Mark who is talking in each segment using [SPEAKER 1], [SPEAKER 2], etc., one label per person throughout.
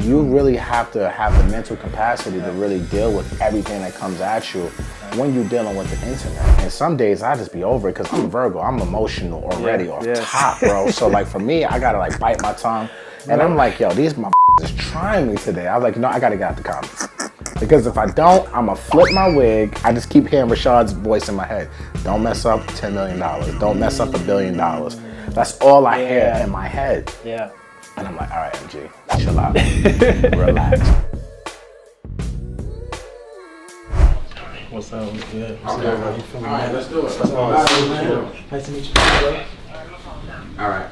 [SPEAKER 1] you really have to have the mental capacity to really deal with everything that comes at you when you're dealing with the internet. And some days I just be over it because I'm a Virgo. I'm emotional already off top, bro. So like for me, I gotta like bite my tongue. And I'm like, yo, these motherfuckers is trying me today. I was like, no, I gotta get out the comments. Because if I don't, I'ma flip my wig. I just keep hearing Rashad's voice in my head. Don't mess up $10 million. Don't mess up $1 billion. That's all I hear in my head.
[SPEAKER 2] Yeah.
[SPEAKER 1] And I'm like, all right, MG, chill out. Relax.
[SPEAKER 3] What's up? What's good?
[SPEAKER 1] What's good, bro? You feeling me? All right, let's do it.
[SPEAKER 3] Nice to meet you, bro.
[SPEAKER 1] All right.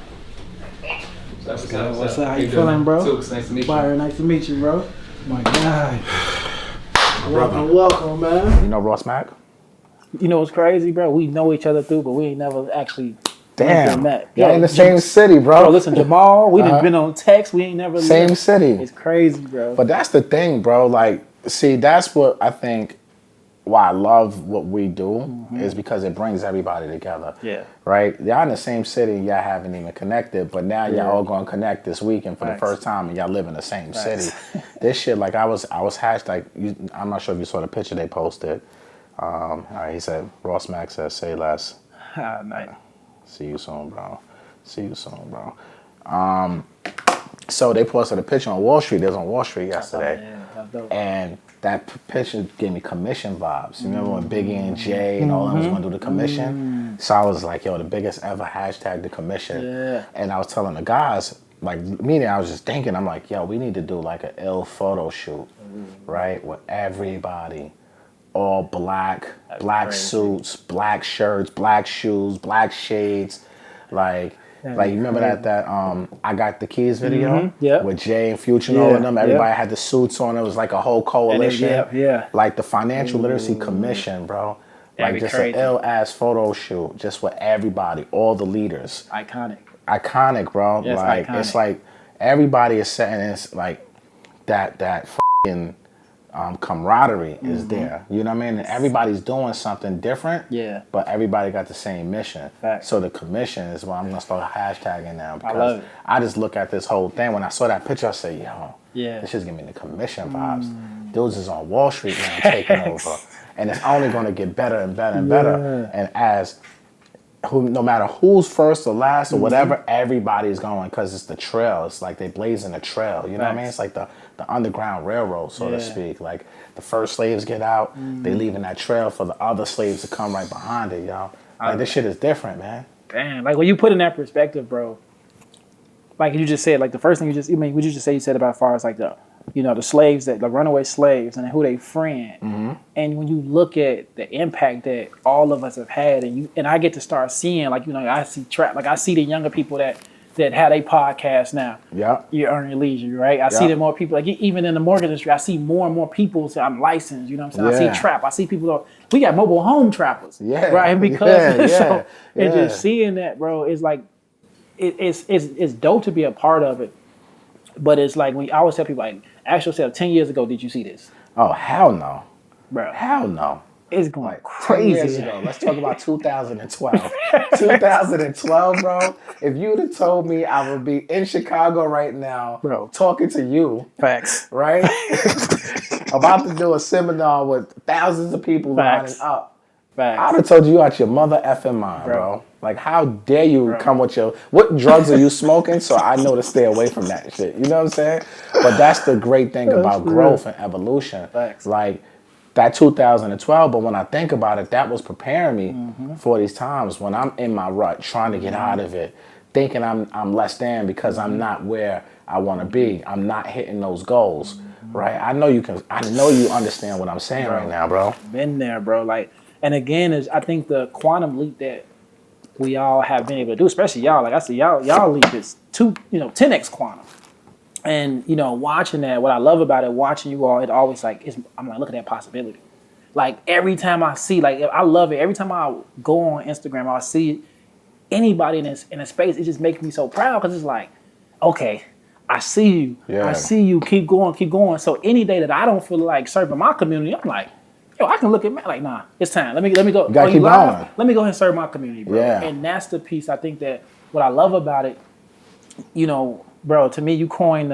[SPEAKER 3] What's good? What's up? How you feeling, bro?
[SPEAKER 4] Nice to meet you.
[SPEAKER 3] Byron, nice to meet you, bro. My God.
[SPEAKER 1] Brother.
[SPEAKER 3] Welcome, man.
[SPEAKER 1] You know Ross Mack?
[SPEAKER 2] You know what's crazy, bro? We know each other through, but we ain't never actually met.
[SPEAKER 1] Y'all in the same city, bro.
[SPEAKER 2] Bro, listen, Jamal, we done been on text. We ain't never
[SPEAKER 1] Same
[SPEAKER 2] lived.
[SPEAKER 1] city.
[SPEAKER 2] It's crazy, bro.
[SPEAKER 1] But that's the thing, bro. Like, see, that's what I think why I love what we do is because it brings everybody together.
[SPEAKER 2] Yeah.
[SPEAKER 1] Right? Y'all in the same city, y'all haven't even connected, but now y'all all gonna connect this weekend for the first time and y'all live in the same city. This shit, like I was hashtag, I'm not sure if you saw the picture they posted. All right, he said, Ross Mack says, say less.
[SPEAKER 2] Nice.
[SPEAKER 1] See you soon, bro. See you soon, bro. So they posted a picture on Wall Street. They was on Wall Street yesterday. And that picture gave me commission vibes. You remember when Biggie and Jay and all them was going to do the commission? So I was like, yo, the biggest ever hashtag the commission.
[SPEAKER 2] Yeah.
[SPEAKER 1] And I was telling the guys, like, meaning I was just thinking, I'm like, yo, we need to do like an ill photo shoot, right? With everybody, all black, black suits, black shirts, black shoes, black shades, like you remember that I Got the Keys video with Jay and Future and all of them. Everybody had the suits on. It was like a whole coalition. Like the Financial Literacy Commission, bro. Like just an ill ass photo shoot, just with everybody, all the leaders. Iconic, bro.
[SPEAKER 2] Yes,
[SPEAKER 1] like
[SPEAKER 2] iconic.
[SPEAKER 1] It's like everybody is saying it's like that fucking camaraderie is there. You know what I mean? And everybody's doing something different.
[SPEAKER 2] Yeah.
[SPEAKER 1] But everybody got the same mission.
[SPEAKER 2] Facts.
[SPEAKER 1] So the commission is what I'm gonna start hashtagging now because
[SPEAKER 2] I love it.
[SPEAKER 1] I just look at this whole thing. When I saw that picture, I said, yo,
[SPEAKER 2] Yeah.
[SPEAKER 1] this is giving me the commission vibes. Dudes is on Wall Street now taking over. And it's only gonna get better and better and better. And as no matter who's first or last or whatever, everybody's going because it's the trail. It's like they blazing a trail. You know what I mean? It's like the Underground Railroad, so to speak. Like the first slaves get out, they leaving that trail for the other slaves to come right behind it, y'all. Like this shit is different, man.
[SPEAKER 2] Damn, like when you put in that perspective, bro. Like you just said, like the first thing what you just say you said about as far as like the slaves, the runaway slaves and who they friend. And when you look at the impact that all of us have had, and I get to start seeing, like, I see I see the younger people that had a podcast now.
[SPEAKER 1] Yeah.
[SPEAKER 2] You earn your leisure, right? I see the more people, like even in the mortgage industry, I see more and more people say I'm licensed, you know what I'm saying? I see trap. I see people, we got mobile home trappers.
[SPEAKER 1] Yeah.
[SPEAKER 2] Right? Because and just seeing that, bro, is like, it's dope to be a part of it. But it's like when I always tell people, like, ask yourself, 10 years ago, did you see this?
[SPEAKER 1] Oh, hell no.
[SPEAKER 2] Bro.
[SPEAKER 1] Hell no.
[SPEAKER 2] It's going
[SPEAKER 1] like
[SPEAKER 2] crazy.
[SPEAKER 1] 10 years ago. Let's talk about 2012. 2012, bro. If you'd have told me I would be in Chicago right now,
[SPEAKER 2] bro,
[SPEAKER 1] talking to you.
[SPEAKER 2] Facts.
[SPEAKER 1] Right? About to do a seminar with thousands of people lining up.
[SPEAKER 2] Facts.
[SPEAKER 1] I would have told you out your mother effing mind, bro. Like, how dare you come with what drugs are you smoking? So I know to stay away from that shit. You know what I'm saying? But that's the great thing about growth and evolution.
[SPEAKER 2] Facts.
[SPEAKER 1] Like, that 2012, but when I think about it, that was preparing me for these times when I'm in my rut, trying to get out of it, thinking I'm less than because I'm not where I want to be. I'm not hitting those goals, right? I know you understand what I'm saying right now, bro.
[SPEAKER 2] Been there, bro. Like, and again, I think the quantum leap that we all have been able to do, especially y'all, like I said, y'all leap is 10x quantum. And, watching that, what I love about it, watching you all, it always I'm like, look at that possibility. Like every time I see, like, I love it. Every time I go on Instagram, I see anybody in a space, it just makes me so proud because it's like, okay, I see you. Yeah. I see you. Keep going. So any day that I don't feel like serving my community, I'm like, yo, I can look at me like, nah, it's time. Let me go.
[SPEAKER 1] You gotta keep going.
[SPEAKER 2] Let me go ahead and serve my community, bro.
[SPEAKER 1] Yeah.
[SPEAKER 2] And that's the piece I think that what I love about it, bro, to me, you coined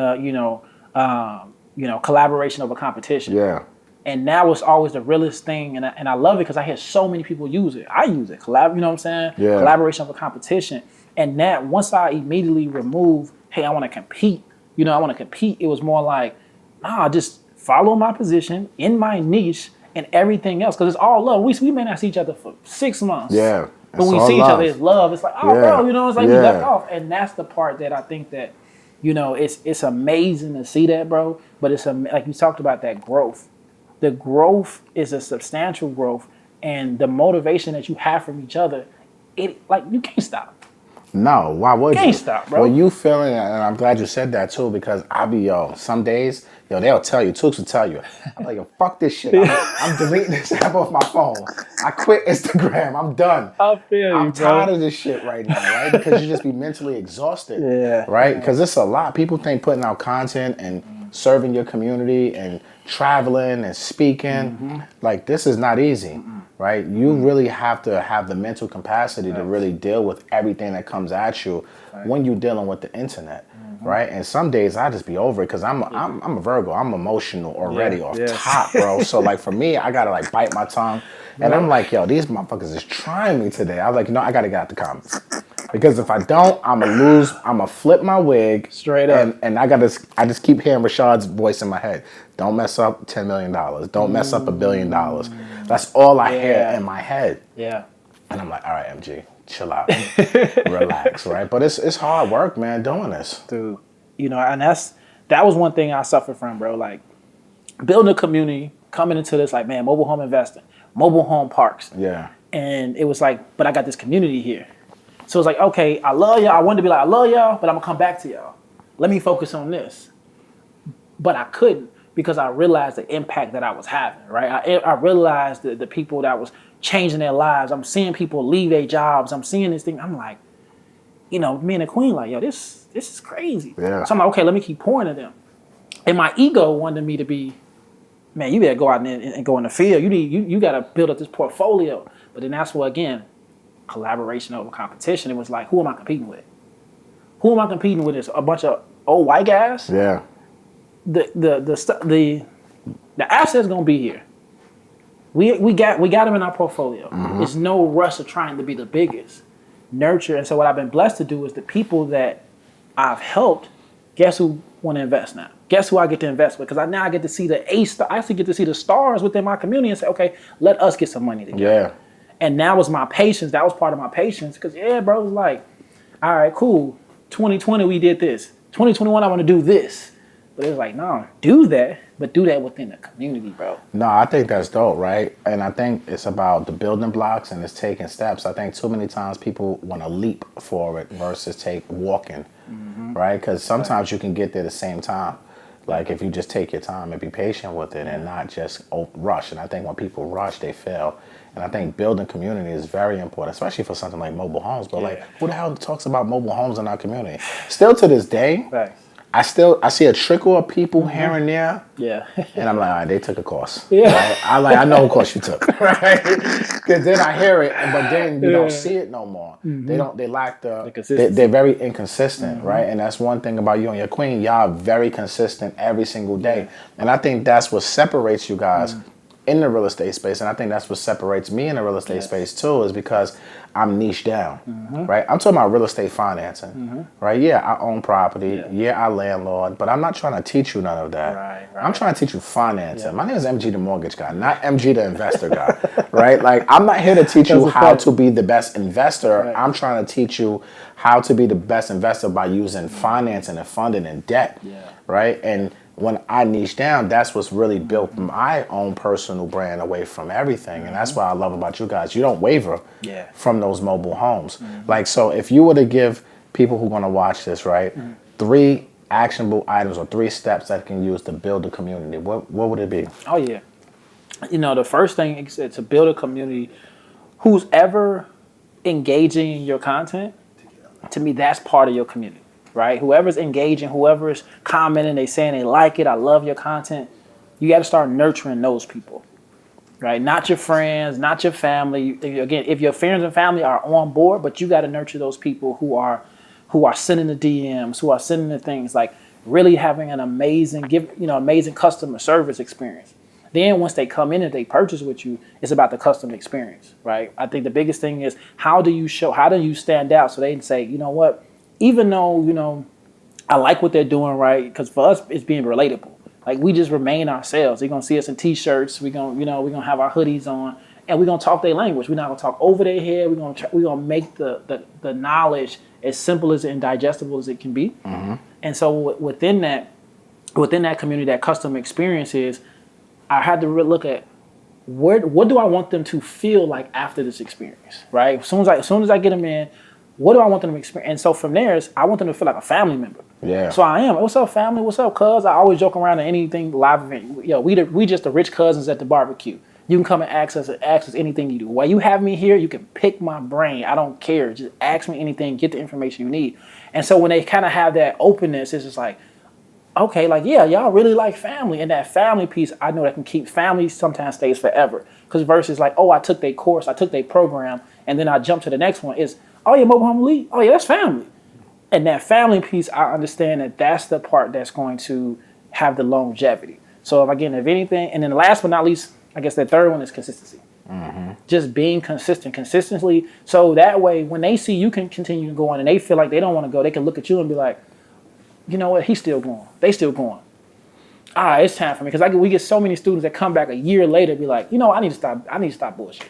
[SPEAKER 2] collaboration over competition.
[SPEAKER 1] Yeah.
[SPEAKER 2] And now it's always the realest thing, and I love it because I hear so many people use it. I use it, you know what I'm saying?
[SPEAKER 1] Yeah.
[SPEAKER 2] Collaboration over competition. And that once I immediately remove, hey, I want to compete. It was more like, nah, just follow my position in my niche and everything else, because it's all love. We may not see each other for 6 months.
[SPEAKER 1] Yeah.
[SPEAKER 2] But when we see each other, it's love. It's like, oh, bro, it's like we left off. And that's the part that I think that, it's amazing to see that, bro. But it's like you talked about that growth. The growth is a substantial growth, and the motivation that you have from each other, you can't stop.
[SPEAKER 1] No, why would you?
[SPEAKER 2] Can't stop, bro.
[SPEAKER 1] When you feeling, and I'm glad you said that too, because I be, some days, they'll tell you, Tooks will tell you. I'm like, fuck this shit. I'm deleting this app off my phone. I quit Instagram. I'm done.
[SPEAKER 2] I feel you,
[SPEAKER 1] I'm tired of this shit right now, right? Because you just be mentally exhausted.
[SPEAKER 2] Yeah.
[SPEAKER 1] Right? Because it's a lot. People think putting out content and serving your community and traveling and speaking, like, this is not easy. Right? You really have to have the mental capacity to really deal with everything that comes at you when you're dealing with the internet. Right? And some days I just be over it because I'm a Virgo. I'm emotional already off top, bro. So like for me, I gotta like bite my tongue. And I'm like, yo, these motherfuckers is trying me today. I was like, I gotta get out the comments. Because if I don't, I'm gonna lose. I'm gonna flip my wig
[SPEAKER 2] straight up,
[SPEAKER 1] and I just keep hearing Rashad's voice in my head. Don't mess up $10 million. Don't mess up $1 billion. That's all I hear in my head.
[SPEAKER 2] Yeah.
[SPEAKER 1] And I'm like, all right, MG, chill out, relax, right? But it's hard work, man, doing this,
[SPEAKER 2] dude. And that was one thing I suffered from, bro. Like building a community, coming into this, like, man, mobile home investing, mobile home parks.
[SPEAKER 1] Yeah.
[SPEAKER 2] And it was like, but I got this community here. So it's like, okay, I love y'all. I wanted to be like, I love y'all, but I'm gonna come back to y'all. Let me focus on this. But I couldn't because I realized the impact that I was having, right? I realized the people that was changing their lives. I'm seeing people leave their jobs. I'm seeing this thing. I'm like, me and the queen, like, yo, this is crazy.
[SPEAKER 1] Yeah.
[SPEAKER 2] So I'm like, okay, let me keep pouring to them. And my ego wanted me to be, man, you better go out and go in the field. You got to build up this portfolio. But then that's where, again, collaboration over competition. It was like, who am I competing with? Who am I competing with? Is a bunch of old white guys?
[SPEAKER 1] Yeah.
[SPEAKER 2] The asset's gonna be here. We got them in our portfolio. There's no rush of trying to be the biggest. Nurture. And so what I've been blessed to do is the people that I've helped, guess who want to invest now? Guess who I get to invest with? Because I get to see I actually get to see the stars within my community and say, okay, let us get some money together.
[SPEAKER 1] Yeah.
[SPEAKER 2] And that was my patience. That was part of my patience. Because, bro, it was like, all right, cool. 2020, we did this. 2021, I want to do this. But it was like, no, do that, but do that within the community, bro.
[SPEAKER 1] No, I think that's dope, right? And I think it's about the building blocks and it's taking steps. I think too many times people want to leap forward versus walking, right? Because sometimes you can get there at the same time. Like if you just take your time and be patient with it and not just rush. And I think when people rush, they fail. And I think building community is very important, especially for something like mobile homes. But like, who the hell talks about mobile homes in our community? Still to this day, I see a trickle of people here and there. Yeah. And I'm like, all right, they took a course. Yeah. Right? I know what course you took. Right? Because then I hear it, but then you don't see it no more. They lack they're very inconsistent, right? And that's one thing about you and your queen. Y'all are very consistent every single day. And I think that's what separates you guys in the real estate space. And I think that's what separates me in the real estate space too, is because I'm niche down, right? I'm talking about real estate financing, right? Yeah, I own property. Yeah, I landlord, but I'm not trying to teach you none of that. Right. I'm trying to teach you financing. My name is MG the mortgage guy, not MG the investor guy, right? Like, I'm not here to teach you how to be the best investor. Right. I'm trying to teach you how to be the best investor by using financing and funding and debt, right? And when I niche down, that's what's really built my own personal brand away from everything. And that's what I love about you guys. You don't waver from those mobile homes. Like, so if you were to give people who are going to watch this, right, 3 actionable items or 3 steps that can use to build a community, what would it be?
[SPEAKER 2] Oh, yeah. The first thing is to build a community. Who's ever engaging in your content, to me, that's part of your community. Right? Whoever's engaging, whoever's commenting, they saying they like it, I love your content, you got to start nurturing those people, right? Not your friends, not your family. Again, if your friends and family are on board, but you got to nurture those people who are sending the DMs, who are sending the things. Like, really having an amazing amazing customer service experience. Then once they come in and they purchase with you, it's about the customer experience, right? I think the biggest thing is how do you stand out so they can say, you know what, even though, I like what they're doing, right? Because for us, it's being relatable. Like we just remain ourselves. They're gonna see us in t-shirts. We're gonna have our hoodies on, and we're gonna talk their language. We're not gonna talk over their head. We're gonna make the knowledge as simple as and digestible as it can be. Mm-hmm. And so within that community, that customer experience is, I had to look at what do I want them to feel like after this experience, right? As soon as I get them in, what do I want them to experience? And so from there, I want them to feel like a family member.
[SPEAKER 1] Yeah.
[SPEAKER 2] So I am. What's up, family? What's up, cuz? I always joke around at anything live event. We just the rich cousins at the barbecue. You can come and ask us anything you do. While you have me here, you can pick my brain. I don't care. Just ask me anything. Get the information you need. And so when they kind of have that openness, it's just like, okay, like, yeah, y'all really like family. And that family piece, I know that can keep family sometimes stays forever. Because versus like, oh, I took their course, I took their program, and then I jump to the next one is, oh, yeah, mobile home lead. Oh, yeah, that's family. And that family piece, I understand that that's the part that's going to have the longevity. So if anything, and then last but not least, I guess the third one is consistency. Mm-hmm. Just being consistently. So that way, when they see you can continue to go on and they feel like they don't want to go, they can look at you and be like, you know what? He's still going. They still going. It's time for me. Because we get so many students that come back a year later, be like, I need to stop bullshit.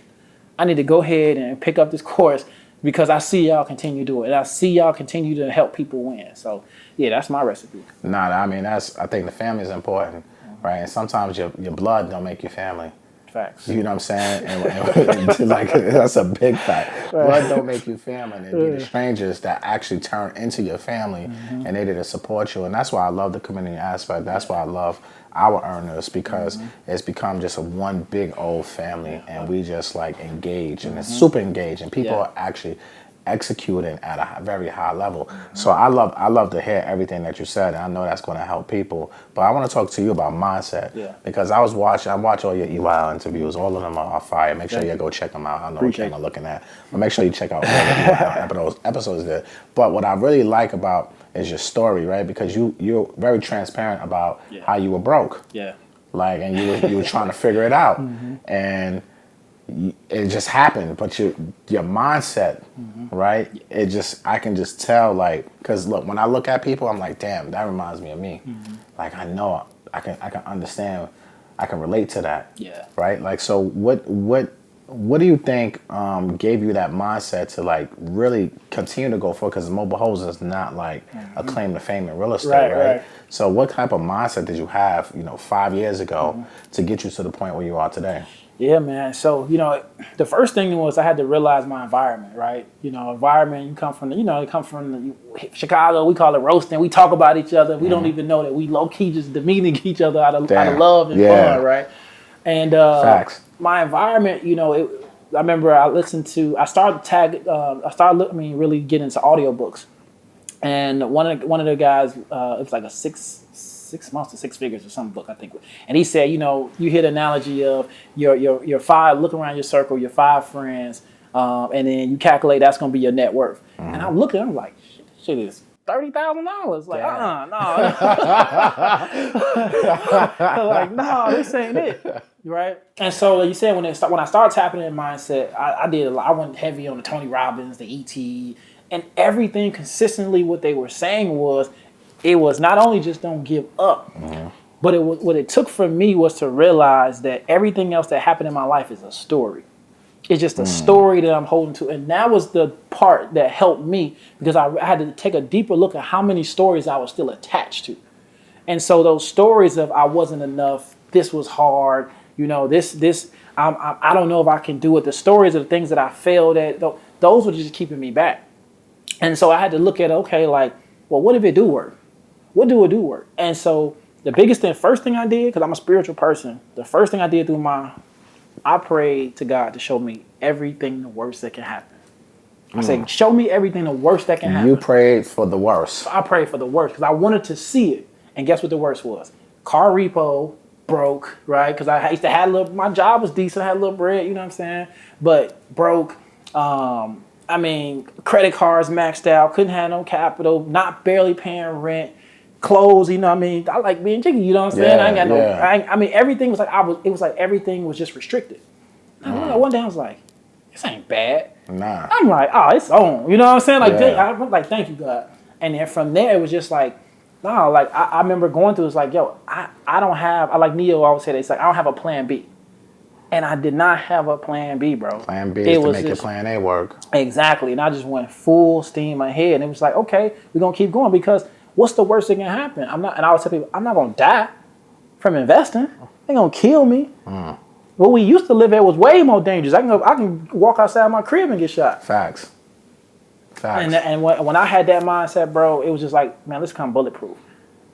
[SPEAKER 2] I need to go ahead and pick up this course because I see y'all continue to do it. And I see y'all continue to help people win. So, yeah, that's my recipe.
[SPEAKER 1] I think the family is important, right? And sometimes your blood don't make your family.
[SPEAKER 2] Facts.
[SPEAKER 1] You know what I'm saying? And like that's a big fact. Right. Blood don't make you family. And be the strangers that actually turn into your family, and they there to support you. And that's why I love the community aspect. That's why I love our earners, because it's become just a one big old family, and we just like engage, and it's super engaged, and people are actually executing at a very high level. So I love to hear everything that you said, and I know that's going to help people. But I want to talk to you about mindset, because I watch all your EYL interviews. All of them are fire. Make sure you go check them out. I know what you're looking at, but make sure you check out all the EYL episodes there. But what I really like about is your story, right? Because you're very transparent about how you were broke, like, and you were trying to figure it out, and it just happened. But your mindset, right? I can just tell, like, because look, when I look at people, I'm like, damn, that reminds me of me. Like, I know I can understand, I can relate to that. Right. Like, so what do you think gave you that mindset to like really continue to go forward? Because mobile homes is not like a claim to fame in real estate, right? So what type of mindset did you have, 5 years ago to get you to the point where you are today?
[SPEAKER 2] Yeah, man. So, the first thing was I had to realize my environment, right? Environment, you come from Chicago, we call it roasting. We talk about each other. We don't even know that we low-key just demeaning each other out of love and fun, right? And
[SPEAKER 1] facts.
[SPEAKER 2] My environment, I remember I started really getting into audiobooks. And one of the guys, it was like a six months to six figures or some book, I think. And he said, you hear the analogy of your five, look around your circle, your 5 friends, and then you calculate that's going to be your net worth. And I'm looking, I'm like, shit is $30,000. Like, no. Like, no, this ain't it. Right? And so, like you said, when I started tapping in mindset, I did a lot. I went heavy on the Tony Robbins, the ET, and everything consistently. What they were saying was, it was not only just don't give up, but what it took for me was to realize that everything else that happened in my life is a story. It's just a story that I'm holding to. And that was the part that helped me, because I had to take a deeper look at how many stories I was still attached to. And so those stories of I wasn't enough, this was hard, I don't know if I can do it. The stories of the things that I failed at, those were just keeping me back. And so I had to look at, okay, like, well, what if it do work? What do it do work? And so the first thing I did, because I'm a spiritual person, the first thing I did I prayed to God to show me everything the worst that can happen. I said, show me everything the worst that can happen.
[SPEAKER 1] You prayed for the worst.
[SPEAKER 2] I prayed for the worst because I wanted to see it. And guess what the worst was? Car repo, broke, right? Because I used to have my job was decent, I had a little bread, you know what I'm saying? But broke, credit cards maxed out, couldn't have no capital, barely paying rent, clothes, you know what I mean? I like being jiggy, you know what I'm saying?
[SPEAKER 1] Yeah,
[SPEAKER 2] I ain't got no,
[SPEAKER 1] yeah.
[SPEAKER 2] I mean, everything was like, it was like everything was just restricted. And one day I was like, this ain't bad.
[SPEAKER 1] Nah.
[SPEAKER 2] I'm like, oh, it's on. You know what I'm saying? Like,
[SPEAKER 1] Yeah.
[SPEAKER 2] I'm like, thank you, God. And then from there, it was just like, no, like, I remember going through, it's like, yo, I don't have, I like Neo always say, it's like, I don't have a plan B. And I did not have a plan B, bro.
[SPEAKER 1] Plan B is to make your plan A work.
[SPEAKER 2] Exactly. And I just went full steam ahead. And it was like, okay, we're going to keep going because what's the worst that can happen? And I always tell people, I'm not going to die from investing. They're going to kill me. What we used to live at was way more dangerous. I can walk outside my crib and get shot.
[SPEAKER 1] Facts.
[SPEAKER 2] And when I had that mindset, bro, it was just like, man, let's become bulletproof.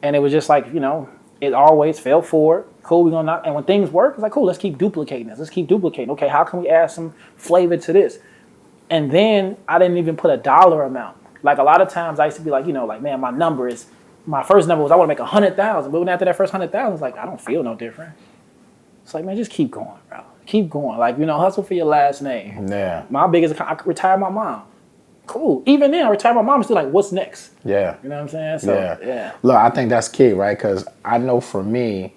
[SPEAKER 2] And it was just like, you know, it always fell forward. Cool, we're gonna knock. And when things work, it's like, cool, let's keep duplicating this. Let's keep duplicating. Okay, how can we add some flavor to this? And then I didn't even put a dollar amount. Like a lot of times I used to be like, you know, like, man, my first number was I want to make 100,000. But when after that first 100,000, it's like, I don't feel no different. It's like, man, just keep going, bro. Keep going. Like, you know, hustle for your last name.
[SPEAKER 1] Yeah.
[SPEAKER 2] My biggest, I retired my mom. Cool. Even then, I retired my mom. Still like, what's next?
[SPEAKER 1] Yeah.
[SPEAKER 2] You know what I'm saying? So, yeah.
[SPEAKER 1] Look, I think that's key, right? Because I know for me,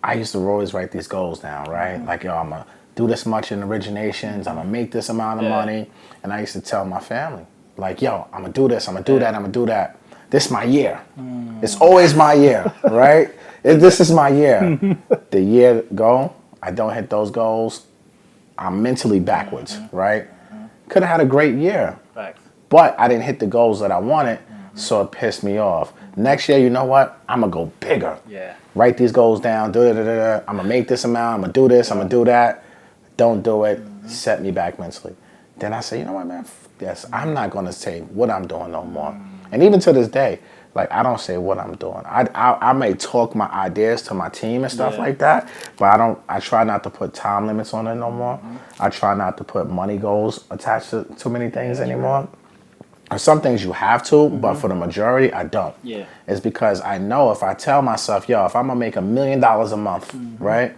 [SPEAKER 1] I used to always write these goals down, right? Like, yo, I'm going to do this much in originations. I'm going to make this amount of money. And I used to tell my family, like, yo, I'm going to do this. I'm going to do that. I'm going to do that. This is my year. It's always my year, right? This is my year. The year go, I don't hit those goals. I'm mentally backwards, right? Could have had a great year.
[SPEAKER 2] Facts.
[SPEAKER 1] But I didn't hit the goals that I wanted, so it pissed me off. Next year, you know what? I'm going to go bigger.
[SPEAKER 2] Yeah.
[SPEAKER 1] Write these goals down. I'm going to make this amount. I'm going to do this. I'm going to do that. Don't do it. Set me back mentally. Then I say, you know what, man? Yes, I'm not going to say what I'm doing no more. And even to this day, like, I don't say what I'm doing. I may talk my ideas to my team and stuff like that, but I try not to put time limits on it no more. I try not to put money goals attached to too many things anymore. Or some things you have to, but for the majority, I don't.
[SPEAKER 2] Yeah.
[SPEAKER 1] It's because I know if I tell myself, yo, if I'm gonna make $1 million a month, right?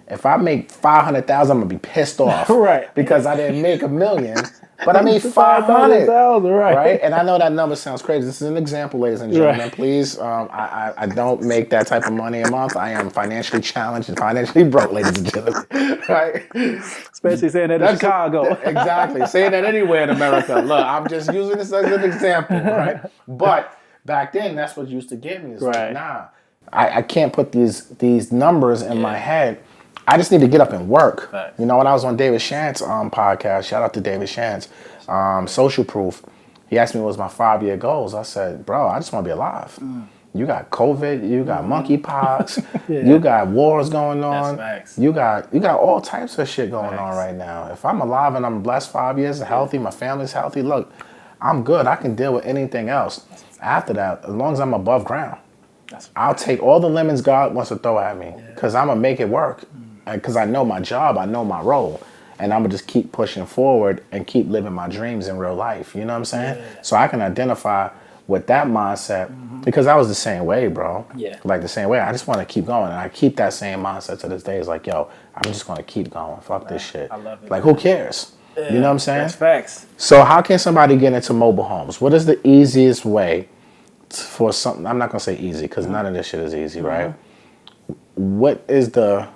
[SPEAKER 1] If I make 500,000, I'm gonna be pissed off,
[SPEAKER 2] Right?
[SPEAKER 1] Because I didn't make $1 million, but I made 500,000, right? And I know that number sounds crazy. This is an example, ladies and gentlemen.
[SPEAKER 2] Right.
[SPEAKER 1] Please, I don't make that type of money a month. I am financially challenged and financially broke, ladies and gentlemen, right?
[SPEAKER 2] Especially saying that in Chicago.
[SPEAKER 1] Exactly. Saying that anywhere in America. Look, I'm just using this as an example, right? But back then, that's what used to get me. It's like, nah, I can't put these numbers in my head. I just need to get up and work.
[SPEAKER 2] Right.
[SPEAKER 1] You know, when I was on David Shant's podcast, shout out to David Shant's, Social Proof, he asked me what was my 5-year goals. I said, bro, I just want to be alive. You got COVID, you got monkeypox, you got wars going on.
[SPEAKER 2] That's facts.
[SPEAKER 1] You got all types of shit going on right now. If I'm alive and I'm blessed 5 years, healthy, my family's healthy, look, I'm good. I can deal with anything else. After that, as long as I'm above ground, I'll take all the lemons God wants to throw at me because I'm going to make it work. Because I know my job, I know my role. And I'm going to just keep pushing forward and keep living my dreams in real life. You know what I'm saying? Yeah. So I can identify with that mindset because I was the same way, bro.
[SPEAKER 2] Yeah.
[SPEAKER 1] Like the same way. I just want to keep going. And I keep that same mindset to this day. It's like, yo, I'm just going to keep going. Fuck this shit.
[SPEAKER 2] I love it.
[SPEAKER 1] Like, who cares? Yeah. You know what I'm saying?
[SPEAKER 2] That's facts.
[SPEAKER 1] So how can somebody get into mobile homes? What is the easiest way for something? I'm not going to say easy because none of this shit is easy, right? What is the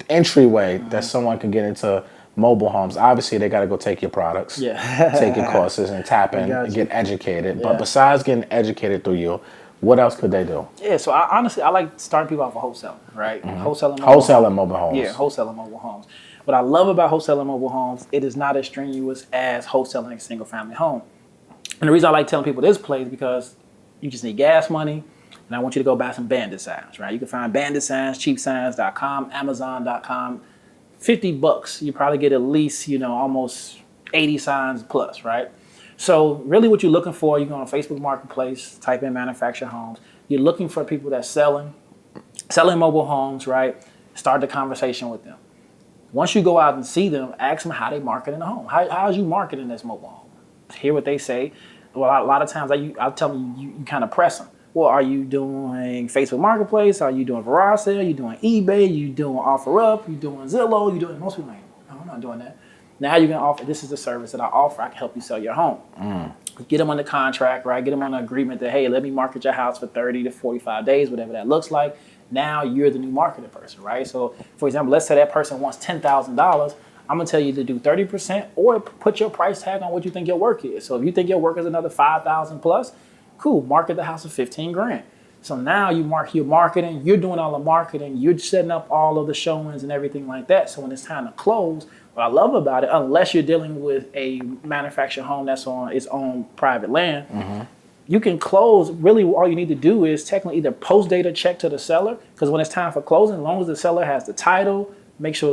[SPEAKER 1] entryway that someone can get into mobile homes? Obviously, they got to go take your products, take your courses, and tap in and get educated. But besides getting educated through you, what else could they do?
[SPEAKER 2] Yeah, so I honestly like starting people off with wholesaling, right? Wholesaling
[SPEAKER 1] mobile homes.
[SPEAKER 2] Yeah, wholesaling mobile homes. What I love about wholesaling mobile homes, it is not as strenuous as wholesaling a single family home. And the reason I like telling people this play is because you just need gas money. And I want you to go buy some bandit signs, right? You can find bandit signs, cheapsigns.com, amazon.com. $50, you probably get at least, almost 80 signs plus, right? So really what you're looking for, you go on Facebook Marketplace, type in manufactured homes. You're looking for people that's selling mobile homes, right? Start the conversation with them. Once you go out and see them, ask them how they marketing the home. How's you marketing this mobile home? Hear what they say. Well, a lot of times I'll tell them, you kind of press them. Well, are you doing Facebook Marketplace? Are you doing garage sale? Are you doing eBay? You doing OfferUp? You doing Zillow? You doing, most people like, no, I'm not doing that. Now you're going to offer, this is the service that I offer. I can help you sell your home. get them under contract, right? Get them on an agreement that, hey, let me market your house for 30 to 45 days, whatever that looks like. Now you're the new marketing person, right? So, for example, let's say that person wants $10,000. I'm gonna tell you to do 30% or put your price tag on what you think your work is. So if you think your work is another 5,000 plus, cool. Market the house for 15 grand. So now you're marketing, you're doing all the marketing, you're setting up all of the showings and everything like that. So when it's time to close, what I love about it, unless you're dealing with a manufactured home that's on its own private land, you can close. Really, all you need to do is technically either post date a check to the seller, because when it's time for closing, as long as the seller has the title, make sure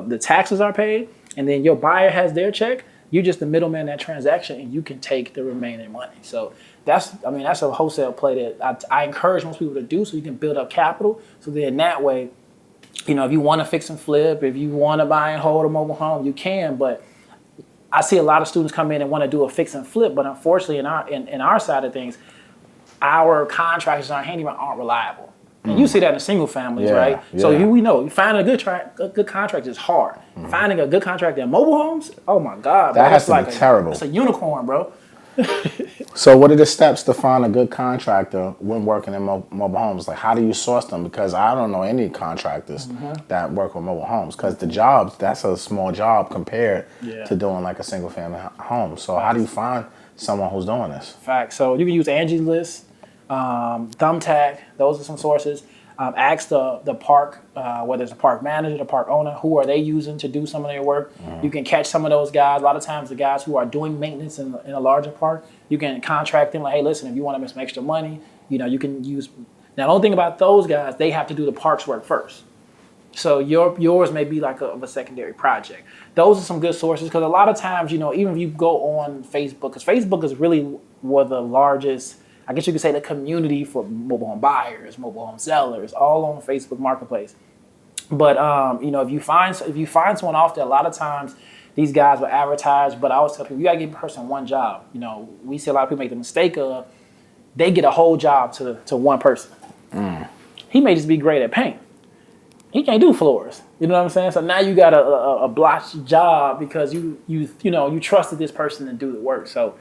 [SPEAKER 2] the taxes are paid, and then your buyer has their check, you're just the middleman in that transaction, and you can take the remaining money. So that's a wholesale play that I encourage most people to do, so you can build up capital. So then that way, if you want to fix and flip, if you want to buy and hold a mobile home, you can. But I see a lot of students come in and want to do a fix and flip, but unfortunately, in our side of things, our contractors and our handyman aren't reliable. And you see that in single families, right? Yeah. So we know finding a good contract is hard. Finding a good contract in mobile homes, oh my God,
[SPEAKER 1] that has to be terrible.
[SPEAKER 2] It's a unicorn, bro.
[SPEAKER 1] So what are the steps to find a good contractor when working in mobile homes? Like, how do you source them? Because I don't know any contractors that work with mobile homes, because the jobs, that's a small job compared to doing like a single family home. So how do you find someone who's doing this?
[SPEAKER 2] Fact. So you can use Angie's List, Thumbtack. Those are some sources. Ask the park, whether it's the park manager, the park owner, who are they using to do some of their work. You can catch some of those guys. A lot of times the guys who are doing maintenance in a larger park, you can contract them like, hey, listen, if you want to make some extra money, you can use. Now, the only thing about those guys, they have to do the park's work first. So yours may be like a secondary project. Those are some good sources, because a lot of times, even if you go on Facebook, because Facebook is really one of the largest, I guess you could say, the community for mobile home buyers, mobile home sellers, all on Facebook Marketplace. But if you find someone off there, a lot of times these guys will advertise. But I always tell people, you gotta give a person one job. We see a lot of people make the mistake of they get a whole job to one person. He may just be great at paint. He can't do floors. You know what I'm saying? So now you got a blotched job because you trusted this person to do the work. So.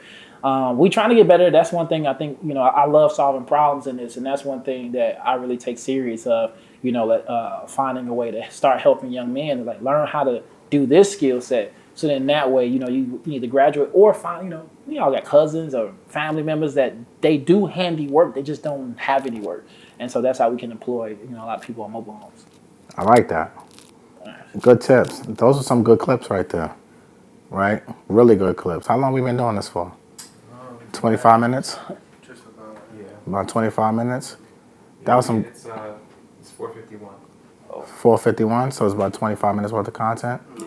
[SPEAKER 2] We trying to get better. That's one thing I think, I love solving problems in this. And that's one thing that I really take serious of, finding a way to start helping young men to learn how to do this skill set. So then that way, you need to graduate or find, we all got cousins or family members that they do handy work. They just don't have any work. And so that's how we can employ, a lot of people on mobile homes.
[SPEAKER 1] I like that. Good tips. Those are some good clips right there. Right? Really good clips. How long we been doing this for? 25 minutes?
[SPEAKER 4] Just about, yeah.
[SPEAKER 1] About 25 minutes? That was some.
[SPEAKER 4] It's 4:51.
[SPEAKER 1] 4:51, so it's about 25 minutes worth of content?
[SPEAKER 2] Yeah.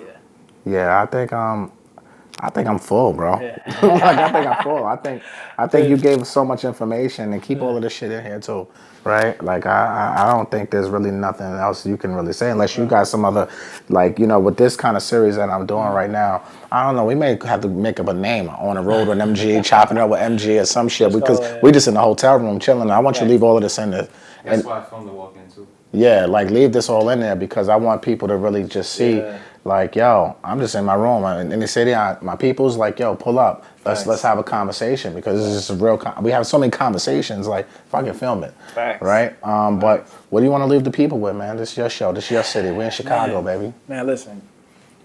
[SPEAKER 1] Yeah, I think I'm full, bro. Yeah. I think I'm full. I think you gave so much information, and keep all of this shit in here too, right? I don't think there's really nothing else you can really say unless you got some other, with this kind of series that I'm doing right now. I don't know. We may have to make up a name on the road with MG, chopping up with MG or some shit, because we just in the hotel room chilling. I want you to leave all of this in there.
[SPEAKER 4] That's why I filmed the walk-in too.
[SPEAKER 1] Yeah, leave this all in there, because I want people to really just see, I'm just in my room in the city. My people's pull up. Let's have a conversation, because this is just real. We have so many conversations. Fucking film it, right? But what do you want to leave the people with, man? This is your show. This is your city. We're in Chicago, baby.
[SPEAKER 2] Man, listen,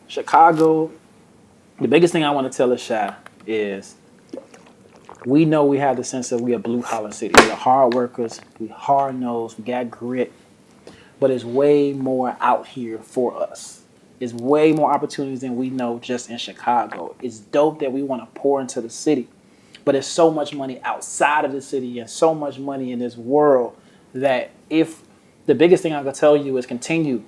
[SPEAKER 2] Chicago. The biggest thing I want to tell us, Shy, is we know we have the sense that we are blue collar city. We're hard workers. We hard nosed. We got grit. But it's way more out here for us. It's way more opportunities than we know just in Chicago. It's dope that we want to pour into the city. But there's so much money outside of the city and so much money in this world that if the biggest thing I can tell you is continue.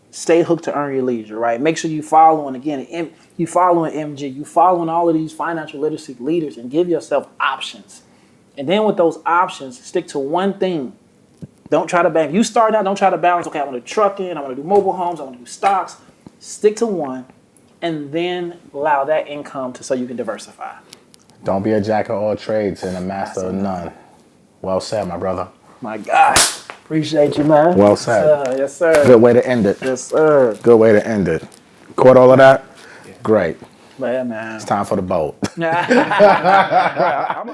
[SPEAKER 2] Stay hooked to earn your leisure, right? Make sure you following, again, you following MG, you following all of these financial literacy leaders, and give yourself options. And then with those options, stick to one thing. Don't try to balance. You start out, don't try to balance, okay, I want to do trucking, I want to do mobile homes, I want to do stocks. Stick to one, and then allow that income so you can diversify.
[SPEAKER 1] Don't be a jack of all trades and a master of none. Well said, my brother.
[SPEAKER 2] My God. Appreciate you, man.
[SPEAKER 1] Well said.
[SPEAKER 2] Yes, sir.
[SPEAKER 1] Good way to end it.
[SPEAKER 2] Yes, sir.
[SPEAKER 1] Good way to end it. Caught all of that?
[SPEAKER 4] Yeah.
[SPEAKER 1] Great.
[SPEAKER 2] But yeah, man.
[SPEAKER 1] It's time for the boat.
[SPEAKER 2] I'm